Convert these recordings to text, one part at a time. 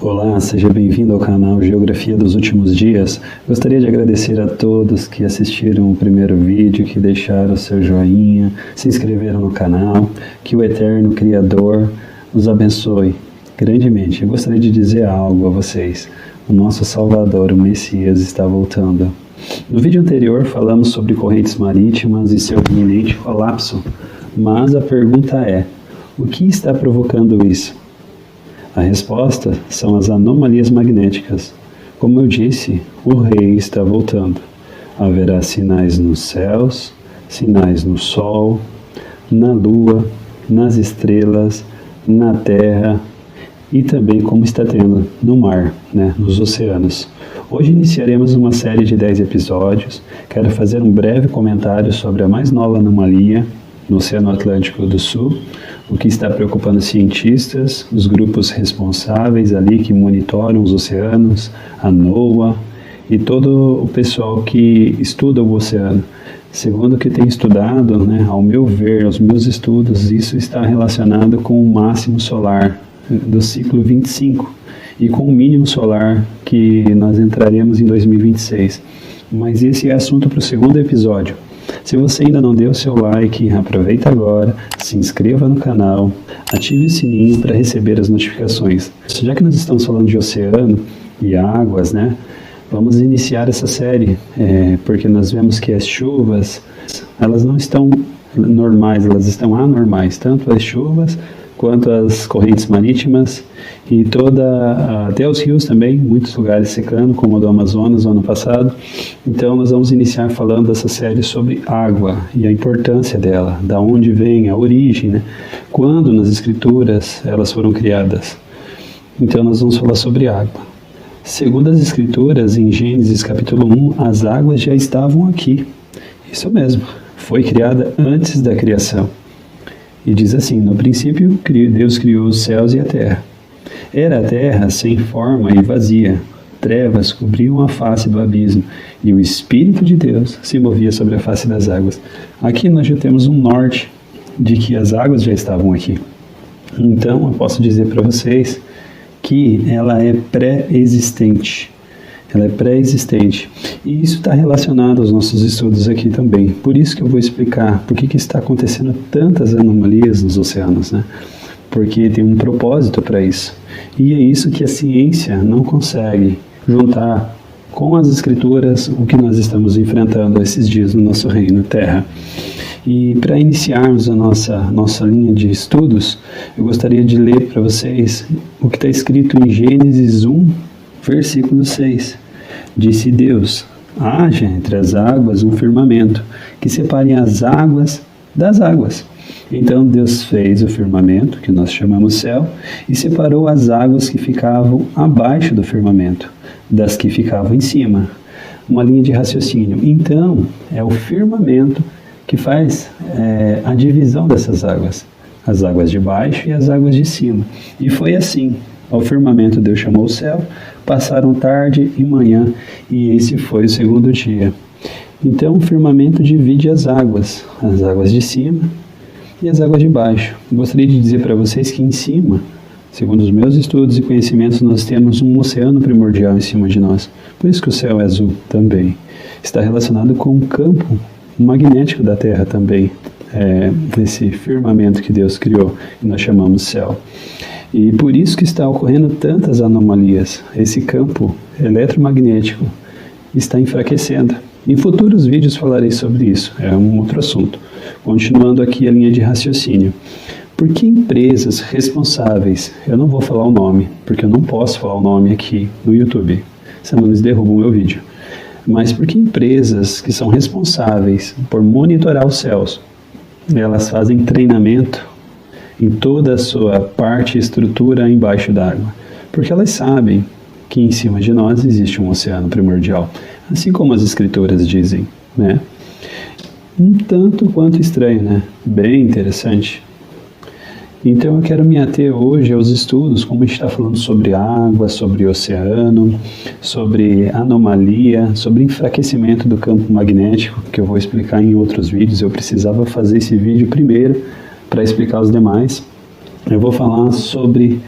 Olá, seja bem-vindo ao canal Geografia dos Últimos Dias. Gostaria de agradecer a todos que assistiram o primeiro vídeo, que deixaram seu joinha, se inscreveram no canal. Que o Eterno Criador os abençoe grandemente. Eu gostaria de dizer algo a vocês. O nosso Salvador, o Messias, está voltando. No vídeo anterior falamos sobre correntes marítimas e seu iminente colapso, mas a pergunta é: o que está provocando isso? A resposta são as anomalias magnéticas. Como eu disse, o Rei está voltando. Haverá sinais nos céus, sinais no Sol, na Lua, nas estrelas, na Terra e também como está tendo no mar, nos oceanos. Hoje iniciaremos uma série de 10 episódios. Quero fazer um breve comentário sobre a mais nova anomalia no Oceano Atlântico do Sul, o que está preocupando cientistas, os grupos responsáveis ali que monitoram os oceanos, a NOAA e todo o pessoal que estuda o oceano. Segundo o que tem estudado, ao meu ver, aos meus estudos, isso está relacionado com o máximo solar do ciclo 25 e com o mínimo solar que nós entraremos em 2026. Mas esse é assunto para o segundo episódio. Se você ainda não deu seu like, aproveita agora, se inscreva no canal, ative o sininho para receber as notificações. Já que nós estamos falando de oceano e águas, vamos iniciar essa série, porque nós vemos que as chuvas, elas não estão normais, elas estão anormais, tanto as chuvas quanto as correntes marítimas e até os rios também, muitos lugares secando, como o do Amazonas no ano passado. Então nós vamos iniciar falando dessa série sobre água e a importância dela, da onde vem a origem, quando nas escrituras elas foram criadas. Então nós vamos falar sobre água. Segundo as escrituras, em Gênesis capítulo 1, as águas já estavam aqui. Isso mesmo, foi criada antes da criação. E diz assim: no princípio, Deus criou os céus e a terra. Era a terra sem forma e vazia. Trevas cobriam a face do abismo, e o Espírito de Deus se movia sobre a face das águas. Aqui nós já temos um norte de que as águas já estavam aqui. Então, eu posso dizer para vocês que ela é pré-existente. Ela é pré-existente. E isso está relacionado aos nossos estudos aqui também. Por isso que eu vou explicar por que está acontecendo tantas anomalias nos oceanos, Porque tem um propósito para isso. E é isso que a ciência não consegue juntar com as escrituras o que nós estamos enfrentando esses dias no nosso reino Terra. E para iniciarmos a nossa linha de estudos, eu gostaria de ler para vocês o que está escrito em Gênesis 1, versículo 6. Disse Deus: haja entre as águas um firmamento, que separe as águas das águas. Então Deus fez o firmamento, que nós chamamos céu, e separou as águas que ficavam abaixo do firmamento, das que ficavam em cima. Uma linha de raciocínio. Então, é o firmamento que faz a divisão dessas águas. As águas de baixo e as águas de cima. E foi assim. Ao firmamento Deus chamou o céu, passaram tarde e manhã, e esse foi o segundo dia. Então o firmamento divide as águas de cima e as águas de baixo. Gostaria de dizer para vocês que em cima, segundo os meus estudos e conhecimentos, nós temos um oceano primordial em cima de nós. Por isso que o céu é azul também. Está relacionado com o campo magnético da Terra também, esse firmamento que Deus criou, e nós chamamos céu. E por isso que está ocorrendo tantas anomalias. Esse campo eletromagnético está enfraquecendo. Em futuros vídeos falarei sobre isso, é um outro assunto. Continuando aqui a linha de raciocínio. Por que empresas responsáveis, eu não vou falar o nome, porque eu não posso falar o nome aqui no YouTube, senão eles derrubam o meu vídeo. Mas por que empresas que são responsáveis por monitorar os céus, elas fazem treinamento em toda a sua parte e estrutura embaixo d'água? Porque elas sabem que em cima de nós existe um oceano primordial, assim como as escrituras dizem, Um tanto quanto estranho, Bem interessante. Então eu quero me ater hoje aos estudos, como a gente está falando sobre água, sobre oceano, sobre anomalia, sobre enfraquecimento do campo magnético, que eu vou explicar em outros vídeos. Eu precisava fazer esse vídeo primeiro para explicar os demais. Eu vou falar sobre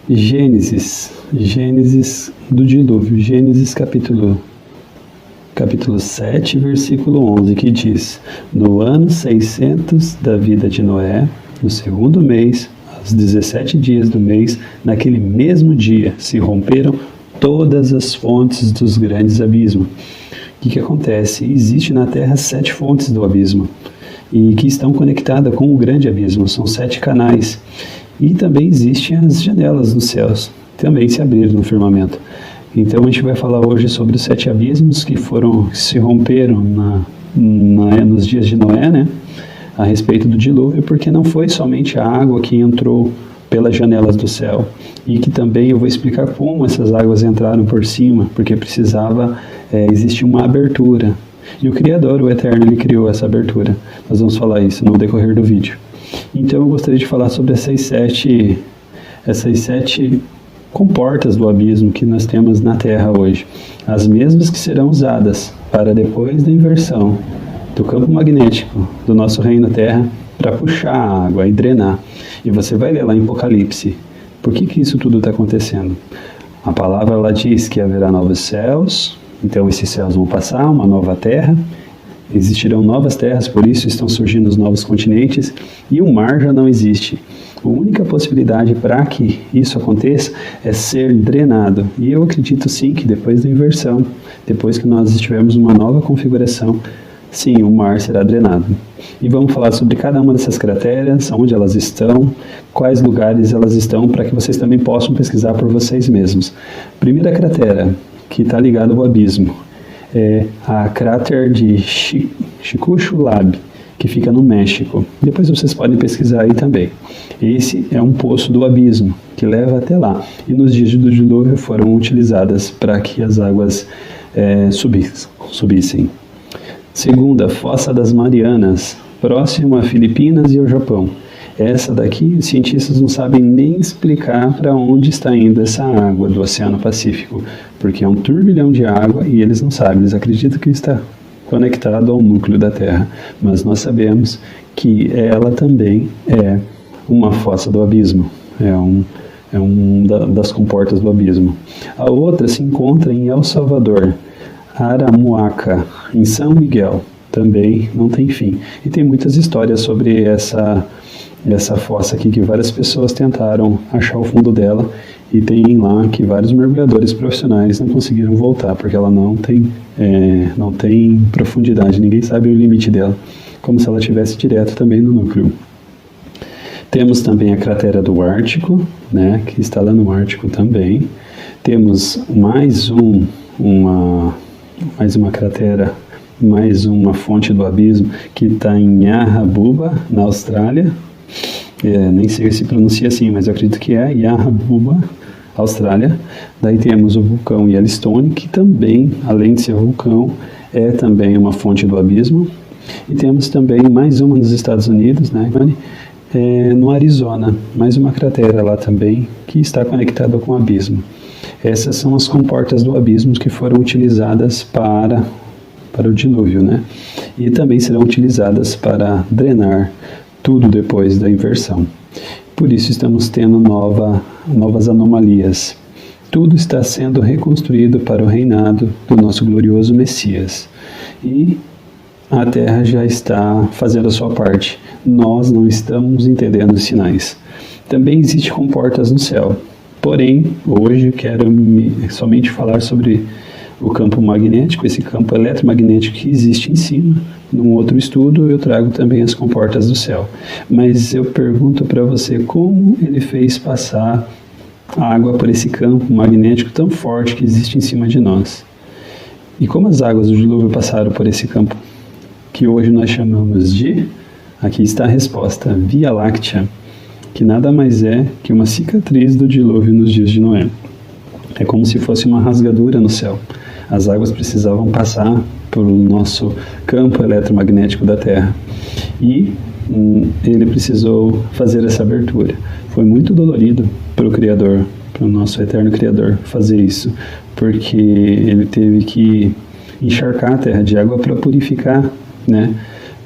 Gênesis do dilúvio, Gênesis capítulo 7, versículo 11, que diz: no ano 600 da vida de Noé, no segundo mês, aos 17 dias do mês, naquele mesmo dia, se romperam todas as fontes dos grandes abismos. O que acontece? Existe na Terra 7 fontes do abismo, e que estão conectadas com o grande abismo, são 7 canais. E também existem as janelas dos céus, também se abriram no firmamento. Então a gente vai falar hoje sobre os 7 abismos que se romperam nos dias de Noé, né? A respeito do dilúvio, porque não foi somente a água que entrou pelas janelas do céu, e que também eu vou explicar como essas águas entraram por cima, porque precisava existir uma abertura. E o Criador, o Eterno, ele criou essa abertura. Nós vamos falar isso no decorrer do vídeo. Então eu gostaria de falar sobre essas sete comportas do abismo que nós temos na Terra hoje. As mesmas que serão usadas para depois da inversão do campo magnético do nosso reino Terra para puxar a água e drenar. E você vai ler lá em Apocalipse. Por que isso tudo está acontecendo? A palavra lá diz que haverá novos céus, então esses céus vão passar, uma nova terra, existirão novas terras, por isso estão surgindo os novos continentes, e o mar já não existe. A única possibilidade para que isso aconteça é ser drenado. E eu acredito sim que depois da inversão, depois que nós tivermos uma nova configuração, sim, o mar será drenado. E vamos falar sobre cada uma dessas crateras, onde elas estão, quais lugares elas estão, para que vocês também possam pesquisar por vocês mesmos. Primeira cratera, que está ligada ao abismo, é a cráter de Chicxulub, que fica no México. Depois vocês podem pesquisar aí também. Esse é um poço do abismo, que leva até lá. E nos dias do dilúvio foram utilizadas para que as águas subissem. Segunda, Fossa das Marianas, próximo a Filipinas e ao Japão. Essa daqui, os cientistas não sabem nem explicar para onde está indo essa água do Oceano Pacífico, porque é um turbilhão de água e eles não sabem, eles acreditam que está conectado ao núcleo da Terra, mas nós sabemos que ela também é uma fossa do abismo, das comportas do abismo. A outra se encontra em El Salvador, Aramuaca, em São Miguel, também não tem fim. E tem muitas histórias sobre essa fossa aqui, que várias pessoas tentaram achar o fundo dela, e tem lá que vários mergulhadores profissionais não conseguiram voltar, porque ela não tem profundidade, ninguém sabe o limite dela, como se ela estivesse direto também no núcleo. Temos também a cratera do Ártico, né, que está lá no Ártico também. Temos mais uma cratera, mais uma fonte do abismo, que está em Yarrabuba, na Austrália. Nem sei se pronuncia assim, mas eu acredito que é Yarrabuba, Austrália. Daí temos o vulcão Yellowstone, que também, além de ser vulcão, é também uma fonte do abismo. E temos também mais uma nos Estados Unidos, né, no Arizona, mais uma cratera lá também, que está conectada com o abismo. Essas são as comportas do abismo que foram utilizadas para o dilúvio, né? E também serão utilizadas para drenar tudo depois da inversão. Por isso estamos tendo novas anomalias. Tudo está sendo reconstruído para o reinado do nosso glorioso Messias. E a Terra já está fazendo a sua parte. Nós não estamos entendendo os sinais. Também existem comportas no céu. Porém, hoje eu quero somente falar sobre o campo magnético, esse campo eletromagnético que existe em cima. Num outro estudo eu trago também as comportas do céu. Mas eu pergunto para você como ele fez passar a água por esse campo magnético tão forte que existe em cima de nós. E como as águas do dilúvio passaram por esse campo, que hoje nós chamamos de, aqui está a resposta, Via Láctea, que nada mais é que uma cicatriz do dilúvio nos dias de Noé. É como se fosse uma rasgadura no céu. As águas precisavam passar pelo nosso campo eletromagnético da Terra. E ele precisou fazer essa abertura. Foi muito dolorido para o Criador, para o nosso eterno Criador, fazer isso, porque ele teve que encharcar a Terra de água para purificar, né,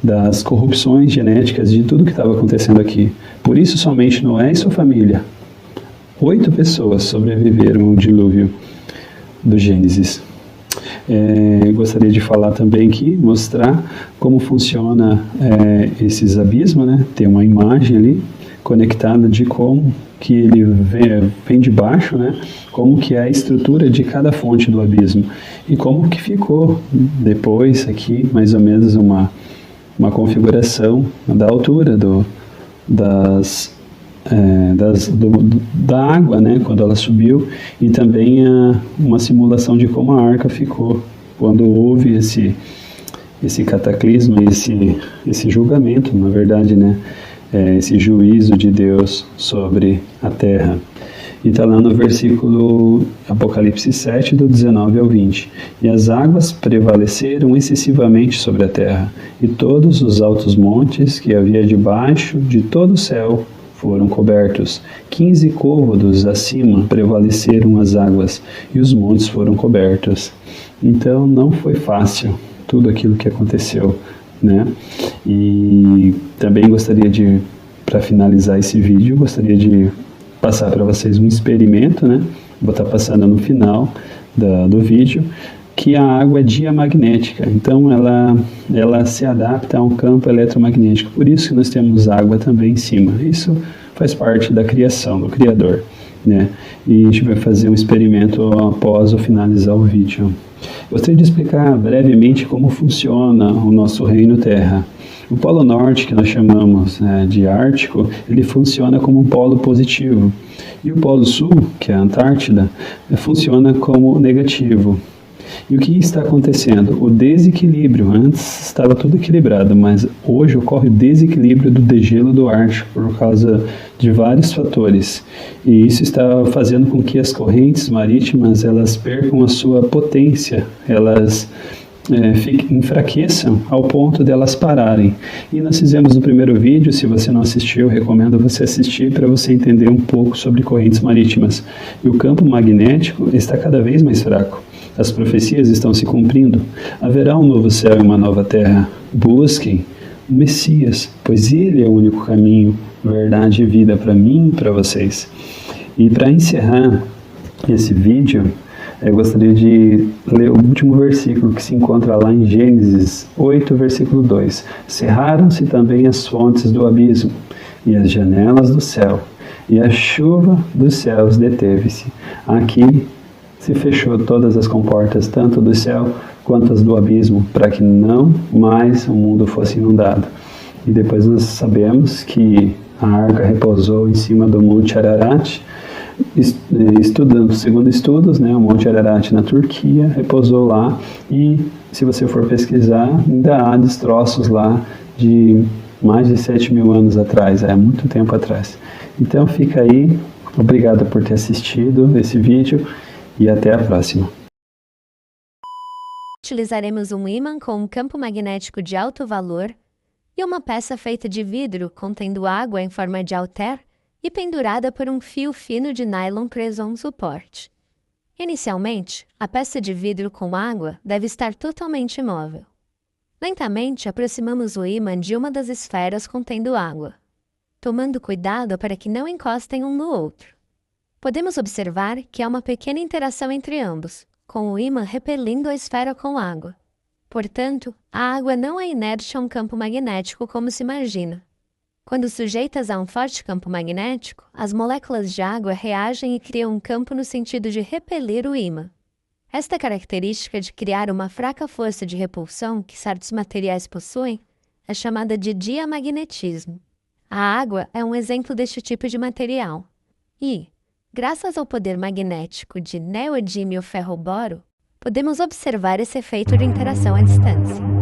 das corrupções genéticas de tudo que estava acontecendo aqui. Por isso somente Noé e sua família 8 pessoas sobreviveram ao dilúvio do Gênesis. Gostaria de falar também aqui, mostrar como funciona esses abismos, né? Tem uma imagem ali conectada de como que ele vem de baixo, né? Como que é a estrutura de cada fonte do abismo e como que ficou depois aqui mais ou menos uma configuração da altura da água, né, quando ela subiu, e também uma simulação de como a arca ficou quando houve esse cataclisma, esse julgamento, na verdade, né, esse juízo de Deus sobre a terra. E está lá no versículo Apocalipse 7, do 19 ao 20. E as águas prevaleceram excessivamente sobre a terra, e todos os altos montes que havia debaixo de todo o céu foram cobertos. 15 côvados acima prevaleceram as águas, e os montes foram cobertos. Então não foi fácil tudo aquilo que aconteceu, né? E também gostaria para finalizar esse vídeo, gostaria de passar para vocês um experimento, né? Vou estar passando no final do vídeo, que a água é diamagnética, então ela se adapta a um campo eletromagnético, por isso que nós temos água também em cima. Isso faz parte da criação, do Criador, né? E a gente vai fazer um experimento após eu finalizar o vídeo. Gostaria de explicar brevemente como funciona o nosso reino Terra. O Polo Norte, que nós chamamos de Ártico, ele funciona como um polo positivo. E o Polo Sul, que é a Antártida, funciona como negativo. E o que está acontecendo? O desequilíbrio. Antes estava tudo equilibrado, mas hoje ocorre o desequilíbrio do degelo do Ártico por causa de vários fatores. E isso está fazendo com que as correntes marítimas elas percam a sua potência, elas enfraqueçam ao ponto de elas pararem. E nós fizemos no primeiro vídeo, se você não assistiu, eu recomendo você assistir para você entender um pouco sobre correntes marítimas. E o campo magnético está cada vez mais fraco. As profecias estão se cumprindo. Haverá um novo céu e uma nova terra. Busquem o Messias, pois ele é o único caminho, verdade e vida para mim e para vocês. E para encerrar esse vídeo, eu gostaria de ler o último versículo que se encontra lá em Gênesis 8, versículo 2. Cerraram-se também as fontes do abismo e as janelas do céu, e a chuva dos céus deteve-se. Aqui se fechou todas as comportas, tanto do céu quanto as do abismo, para que não mais o mundo fosse inundado. E depois nós sabemos que a arca repousou em cima do Monte Ararat, segundo estudos, né, o Monte Ararat na Turquia repousou lá, e se você for pesquisar, ainda há destroços lá de mais de 7.000 anos atrás, muito tempo atrás. Então fica aí, obrigado por ter assistido esse vídeo e até a próxima. Utilizaremos um ímã com um campo magnético de alto valor e uma peça feita de vidro contendo água em forma de halter e pendurada por um fio fino de nylon preso a um suporte. Inicialmente, a peça de vidro com água deve estar totalmente imóvel. Lentamente, aproximamos o ímã de uma das esferas contendo água, tomando cuidado para que não encostem um no outro. Podemos observar que há uma pequena interação entre ambos, com o ímã repelindo a esfera com água. Portanto, a água não é inerte a um campo magnético como se imagina. Quando sujeitas a um forte campo magnético, as moléculas de água reagem e criam um campo no sentido de repelir o ímã. Esta característica de criar uma fraca força de repulsão que certos materiais possuem é chamada de diamagnetismo. A água é um exemplo deste tipo de material. E, graças ao poder magnético de neodímio ferro-boro, podemos observar esse efeito de interação à distância.